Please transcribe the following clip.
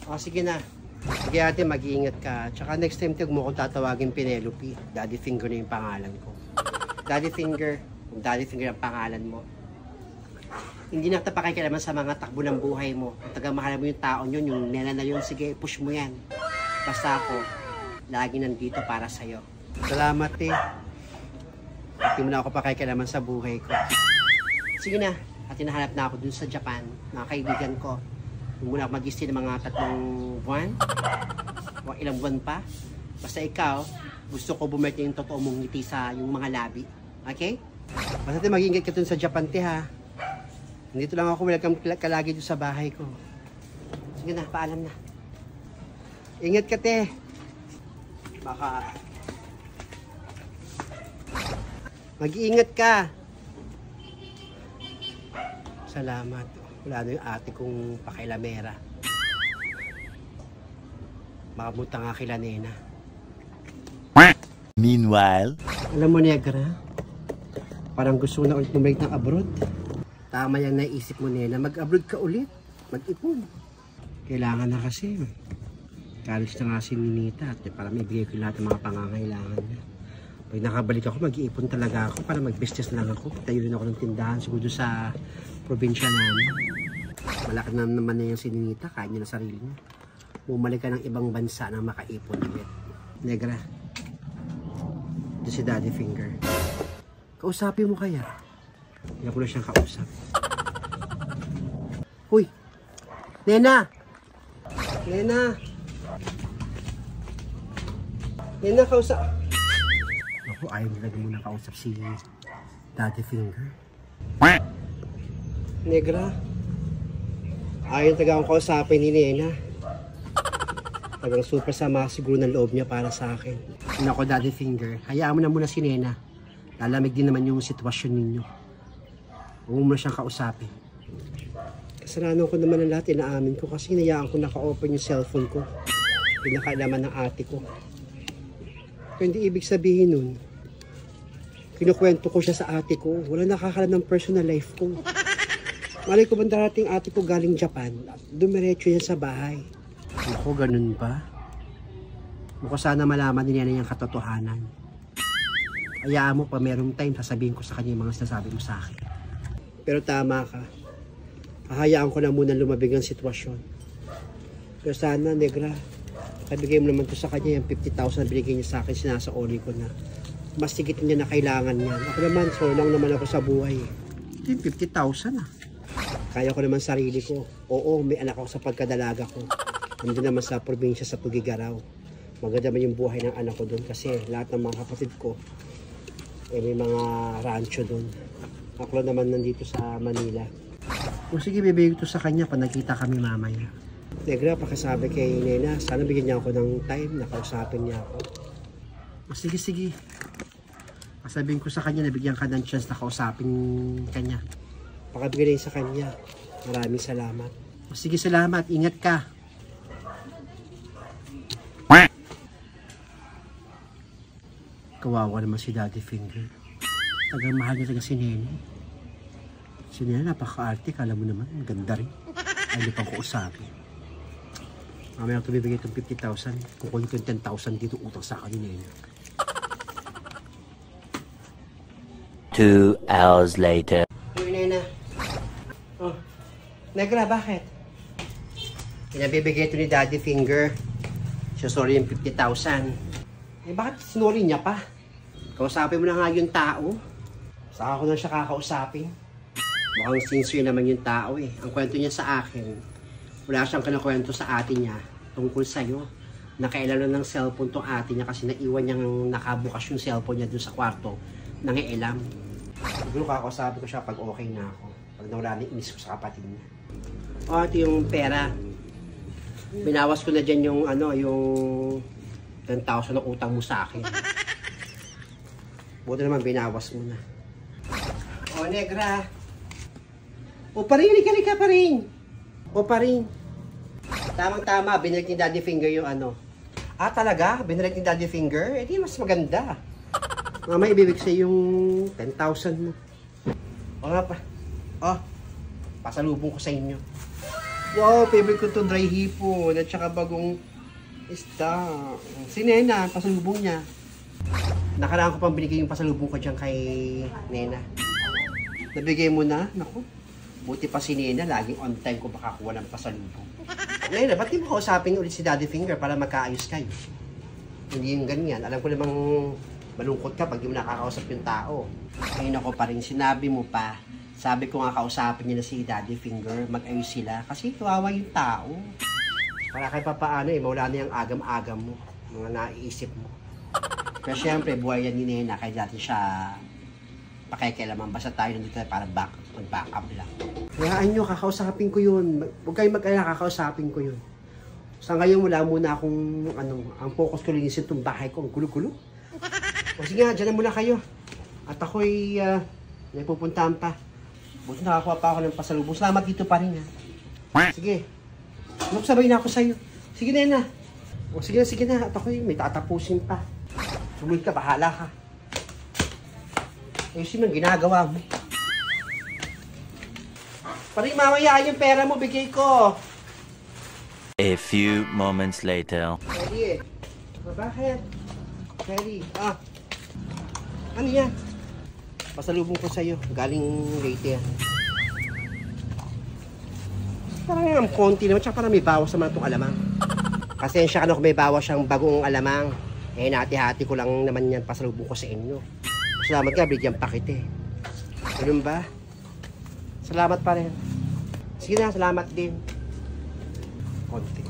O, sige na. Sige ate, mag-iingat ka. Tsaka next time, huwag mo akong tatawagin Penelope. Daddy Finger na yung pangalan ko. Daddy Finger. Kung Daddy Finger ang pangalan mo. Hindi na naman sa mga takbo ng buhay mo. Kung taga-mahala mo yung taon yun, yung nena na yun, sige, push mo yan. Basta ako, lagi nandito para sa'yo. Salamat eh. Hindi mo na ako naman sa buhay ko. Sige na, at hinahanap na ako dun sa Japan, mga kaibigan ko. Muna ako mag-stay ng mga 3 buwan, o ilang buwan pa. Basta ikaw, gusto ko bumalik yung totoo mong ngiti sa yung mga labi. Okay? Basta mag-ingat ka dun sa Japan, te ha. Nandito lang ako, welcome ka lagi dun sa bahay ko. Sige na, paalam na. Ingat ka, te. Baka... Mag-iingat ka. Salamat. Wala na yung ate kong pakailamera. Makabuta nga kila nena. Meanwhile, alam mo, Negra, parang gusto na ulit bumalik ng abroad. Tama yan naisip mo, nena. Mag-abroad ka ulit. Mag-ipon. Kailangan na kasi. College na nga si Ninita at para may bigay ko lahat ng mga pangangailangan niya. Pag nakabalik ako, mag-iipon talaga ako para mag-business lang ako. Tayo rin ako ng tindahan siguro sa probinsya namin. Malaki na naman na yung si Ninita, kaya niya na sarili niya. Bumalik ka ng ibang bansa na makaipon ulit. Negra, ito si Daddy Finger. Kausapin mo kaya? Hindi ko na siyang kausap. Huy! Nena! Nena! Nena, kausap! Ako, ayaw nila muna kausap si Daddy Finger. Negra, ayaw taga akong kausapin ni Nena. Tagang super sama siguro ng loob niya para sa akin. Nako, Daddy Finger, hayaan mo na muna si Nena. Lalamig din naman yung sitwasyon ninyo. Huwag mo na siyang kausapin. Kasalanan ko naman ang lahat, inaamin ko kasi hinayaan ko naka-open yung cellphone ko. Pinakaalaman ng ate ko. Pero hindi ibig sabihin nun, kinukwento ko siya sa ate ko. Wala nakakalam ng personal life ko. Malay ko bang darating ate ko galing Japan, dumiretso niya sa bahay. Ako, ganun ba? Mukha sana malaman niya na yung katotohanan. Hayaan mo pa merong time, sasabihin ko sa kanya yung mga sinasabi mo sa akin. Pero tama ka. Hahayaan ko na muna lumabig ang sitwasyon. Pero sana, Negra, kabigay mo naman to sa kanya yung 50,000 binigay niya sa akin, sinasaoli ko na. Mas sigit niya na kailangan niya. Ako naman, so lang naman ako sa buhay. Yung 50,000 ah. Kaya ko naman sarili ko. Oo, may anak ako sa pagkadalaga ko. Nandun naman sa probinsya sa Tugigaraw. Maganda man yung buhay ng anak ko doon kasi lahat ng mga kapatid ko may mga rancho doon. Ako lang naman nandito sa Manila. O sige, bibigay ko to sa kanya pag nakita kami mamaya. Negra, pakisabi kay Nena, sana bigyan niya ako ng time na kausapin niya ako. O sige, sige. Sabihin ko sa kanya na bigyan ka ng chance na kausapin kanya. Pakabigay sa kanya. Maraming salamat. O sige, salamat. Ingat ka. Kawawa naman si Daddy Finger. Tagang mahal niya talaga si Nene. Si Nene napaka-arte. Kala mo naman, ang ganda rin. Ay, hindi pang kausapin. Mamaya ako bibigay itong 50,000. Kukunin ko yung 10,000 dito utang sa akin ni Nene. 2 hours later. Uy, Nena. Oh. Negra, bakit? Pinabibigay ito ni Daddy Finger. Siya sorry yung 50,000. Eh, bakit sinuri niya pa? Kausapin mo na nga yung tao. Saka ko na siya kakausapin. Mukhang sincere naman yung tao eh. Ang kwento niya sa akin, wala siyang kinakwento sa ate niya tungkol sa'yo. Nakailan ng cellphone tong ate niya kasi naiwan niyang nakabukas yung cellphone niya dun sa kwarto. Nangialam. Siguro kakausapin ko siya pag okay na ako. Pag nawala na inis ko sa kapatid niya. O, ito yung pera. Binawas ko na dyan yung ano, yung 10,000 na utang mo sa akin. Buti naman binawas mo na. O, Negra. O, pa rin, lika pa rin. O, pa rin. Tamang-tama, binalik ni Daddy Finger yung ano. Ah, talaga? Binalik ni Daddy Finger? Eh, di mas maganda. Mamaya ibibig sa'yo yung 10,000 mo. O nga pa. O, pasalubong ko sa inyo. Wow, favorite ko to dry hipon at saka bagong isda. Si Nena, pasalubong niya. Nakaraan ko pang binigay yung pasalubong ko dyan kay Nena. Nabigay mo na? Naku, buti pa si Nena, laging on time ko makakuha ng pasalubong. Nena, ba't di mo kausapin ulit si Daddy Finger para magkaayos kayo? Hindi yung ganyan. Alam ko namang malungkot ka pag di mo nakakausap yung tao. Ayun ako pa rin, sinabi mo pa. Sabi ko nga kausapin niya na si Daddy Finger, mag-ayos sila. Kasi kawawa yung tao. Para kahit pa paano mawala na yung agam-agam mo. Mga naiisip mo. Pero syempre, buhay yan ni Nena, kaya dati siya pakikialaman. Basta tayo nandito para mag-back up lang. Hayaan nyo, kakausapin ko yun. Huwag kayong mag-alala, kakausapin ko yun. Sa ngayon, wala muna akong, ang focus ko linisin itong bahay ko. Ang gulo-gulo. O sige nga, dyan na muna kayo. At ako'y may pupuntahan pa. Buti nakakuha pa ako ng pasalubong. Salamat dito pa rin ha. Sige. Sabay na ako sa'yo. Sige Nena. O sige na. At ako'y may tatapusin pa. Sumunod ka, bahala ka. Ayusin mo ang ginagawa mo. Paring mamaya yung pera mo, bigay ko. A few moments later. Ready bakit? Ready. Ano yan? Pasalubong ko sa'yo. Galing Leyte yan. Parang ang konti naman. Tsaka parang may bawas naman itong alamang. Pasensya ka na kung may bawas siyang bagong alamang. Nati-hati ko lang naman yan pasalubong ko sa inyo. Salamat ka, bigyan pa kita eh. Ganun ba? Salamat pa rin. Sige na, salamat din. Konti.